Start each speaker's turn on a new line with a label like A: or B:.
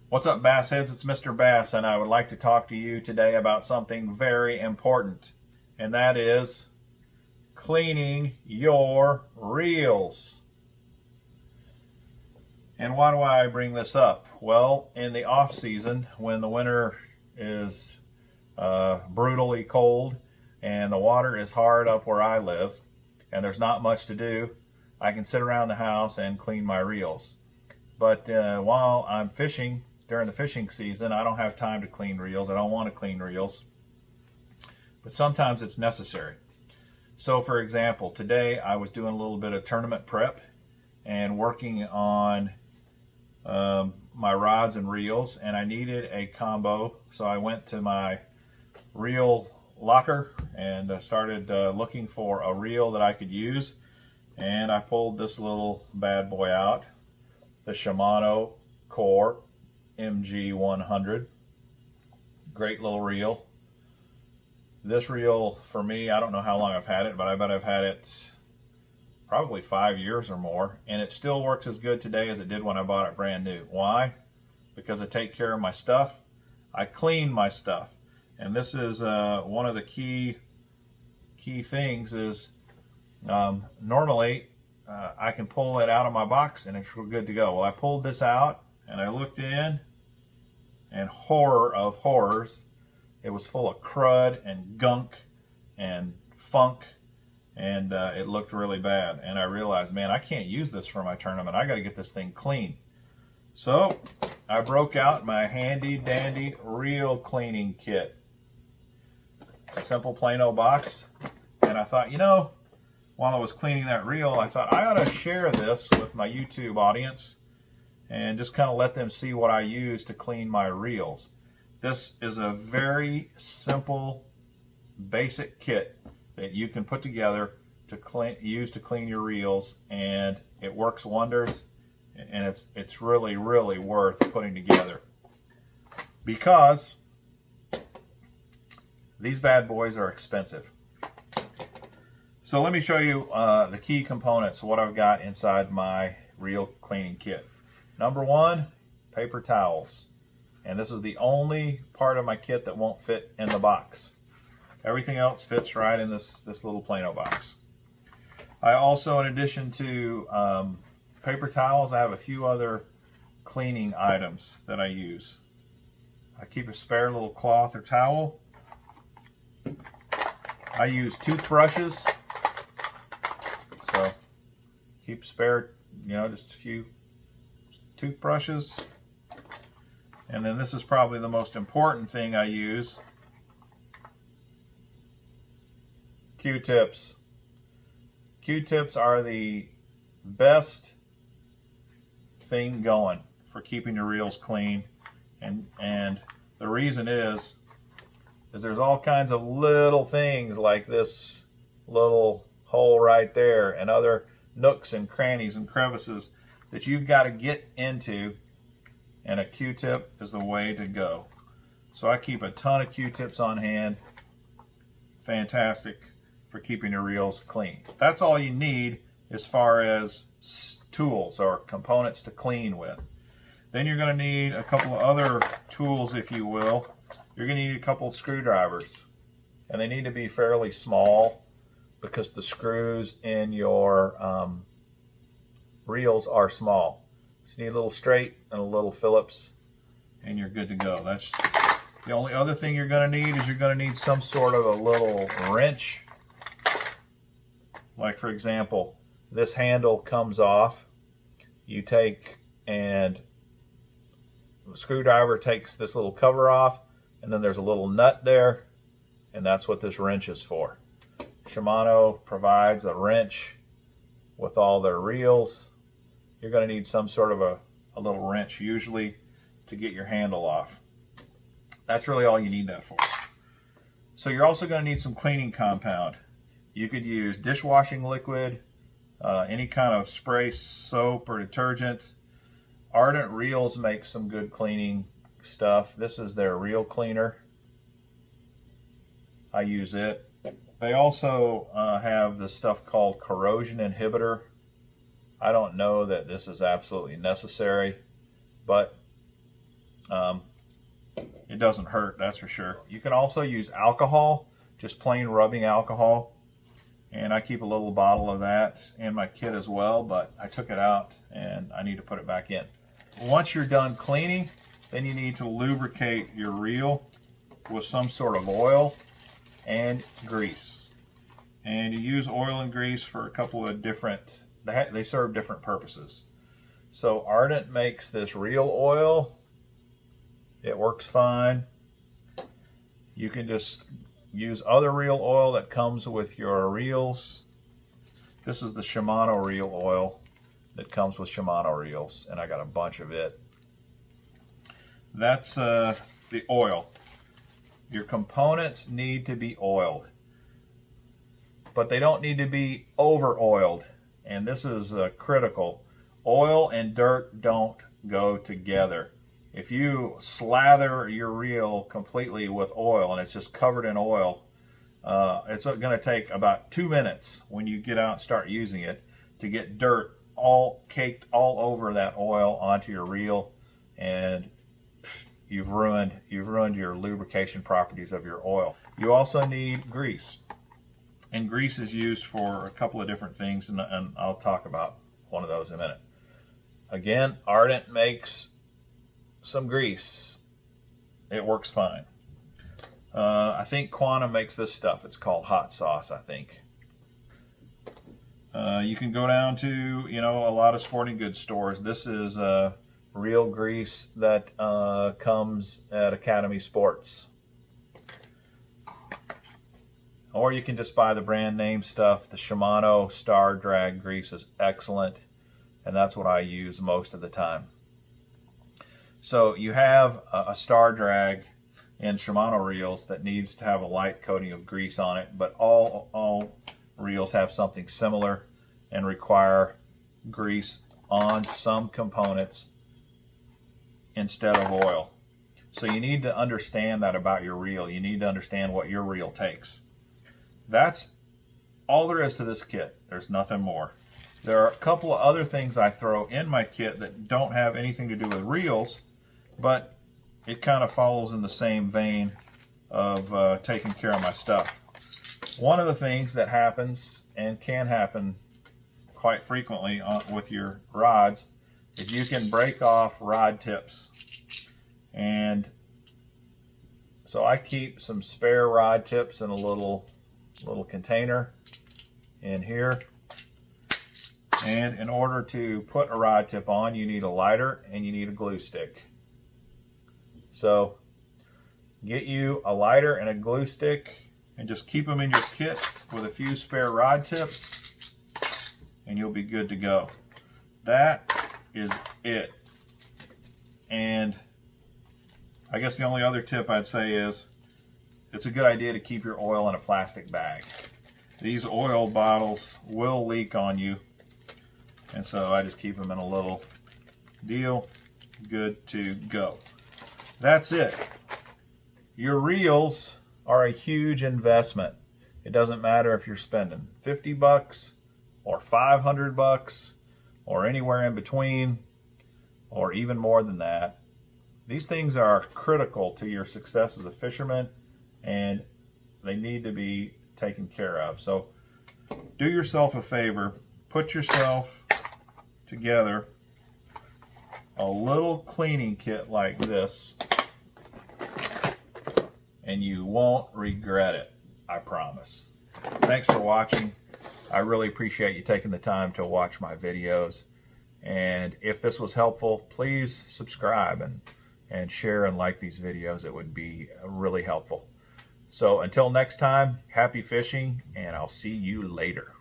A: What's up, Bass Heads? It's Mr. Bass, and I would like to talk to you today about something very important, and that is cleaning your reels. And why do I bring this up? Well, in the off season, when the winter is brutally cold and the water is hard up where I live, and there's not much to do, I can sit around the house and clean my reels. But while I'm fishing, during the fishing season, I don't have time to clean reels. I don't want to clean reels. But sometimes it's necessary. So for example, today I was doing a little bit of tournament prep and working on my rods and reels, and I needed a combo. So I went to my reel locker and started looking for a reel that I could use. And I pulled this little bad boy out, the Shimano Core MG100. Great little reel. This reel, for me, I don't know how long I've had it, but I bet I've had it probably 5 years or more, and it still works as good today as it did when I bought it brand new. Why? Because I take care of my stuff. I clean my stuff. And this is one of the key things is normally I can pull it out of my box and it's good to go. Well, I pulled this out and I looked in, and horror of horrors, it was full of crud and gunk and funk, and it looked really bad. And I realized, man, I can't use this for my tournament. I got to get this thing clean. So I broke out my handy dandy reel cleaning kit. It's a simple plain old box, and I thought, while I was cleaning that reel, I thought I ought to share this with my YouTube audience and just kind of let them see what I use to clean my reels. This is a very simple, basic kit that you can put together to use to clean your reels, and it works wonders, and it's really, really worth putting together because these bad boys are expensive. So let me show you the key components of what I've got inside my reel cleaning kit. Number one, paper towels. And this is the only part of my kit that won't fit in the box. Everything else fits right in this little Plano box. I also, in addition to paper towels, I have a few other cleaning items that I use. I keep a spare little cloth or towel. I use toothbrushes. So keep spare, just a few toothbrushes. And then this is probably the most important thing I use, Q-tips. Q-tips are the best thing going for keeping your reels clean. And the reason is there's all kinds of little things like this little hole right there and other nooks and crannies and crevices that you've got to get into, and a Q-tip is the way to go. So I keep a ton of Q-tips on hand. Fantastic for keeping your reels clean. That's all you need as far as tools or components to clean with. Then you're going to need a couple of other tools, if you will. You're going to need a couple of screwdrivers, and they need to be fairly small because the screws in your reels are small. So you need a little straight and a little Phillips, and you're good to go. That's the only other thing you're going to need is you're going to need some sort of a little wrench. Like, for example, this handle comes off. You take and the screwdriver takes this little cover off, and then there's a little nut there, and that's what this wrench is for. Shimano provides a wrench with all their reels. You're going to need some sort of a little wrench usually to get your handle off. That's really all you need that for. So you're also going to need some cleaning compound. You could use dishwashing liquid, any kind of spray soap or detergent. Ardent Reels makes some good cleaning stuff. This is their reel cleaner. I use it. They also have this stuff called corrosion inhibitor. I don't know that this is absolutely necessary, but It doesn't hurt, that's for sure. You can also use alcohol, just plain rubbing alcohol. And I keep a little bottle of that in my kit as well, but I took it out and I need to put it back in. Once you're done cleaning, then you need to lubricate your reel with some sort of oil and grease. And you use oil and grease for a couple of different, they serve different purposes. So Ardent makes this reel oil. It works fine. You can just use other reel oil that comes with your reels. This is the Shimano reel oil that comes with Shimano reels, and I got a bunch of it. That's the oil. Your components need to be oiled, but they don't need to be over oiled, and this is critical. Oil and dirt don't go together. If you slather your reel completely with oil and it's just covered in oil, it's going to take about 2 minutes when you get out and start using it to get dirt all caked all over that oil onto your reel, and you've ruined your lubrication properties of your oil. You also need grease, and grease is used for a couple of different things, and I'll talk about one of those in a minute. Again, Ardent makes some grease. It works fine. I think Quantum makes this stuff. It's called hot sauce, I think. You can go down to, a lot of sporting goods stores. This is real grease that comes at Academy Sports. Or you can just buy the brand name stuff. The Shimano Star Drag grease is excellent, and that's what I use most of the time. So you have a Star Drag in Shimano reels that needs to have a light coating of grease on it, but all reels have something similar and require grease on some components instead of oil. So you need to understand that about your reel. You need to understand what your reel takes. That's all there is to this kit. There's nothing more. There are a couple of other things I throw in my kit that don't have anything to do with reels, but it kind of follows in the same vein of taking care of my stuff. One of the things that happens, and can happen quite frequently with your rods, is you can break off rod tips. And so I keep some spare rod tips in a little container in here. And in order to put a rod tip on, you need a lighter and you need a glue stick. So get you a lighter and a glue stick and just keep them in your kit with a few spare rod tips, and you'll be good to go. That is it. And I guess the only other tip I'd say is it's a good idea to keep your oil in a plastic bag. These oil bottles will leak on you, and so I just keep them in a little deal. Good to go. That's it. Your reels are a huge investment. It doesn't matter if you're spending 50 bucks or 500 bucks or anywhere in between or even more than that. These things are critical to your success as a fisherman, and they need to be taken care of. So do yourself a favor, put yourself together a little cleaning kit like this, and you won't regret it, I promise. Thanks for watching. I really appreciate you taking the time to watch my videos. And if this was helpful, please subscribe and share and like these videos. It would be really helpful. So until next time, happy fishing, and I'll see you later.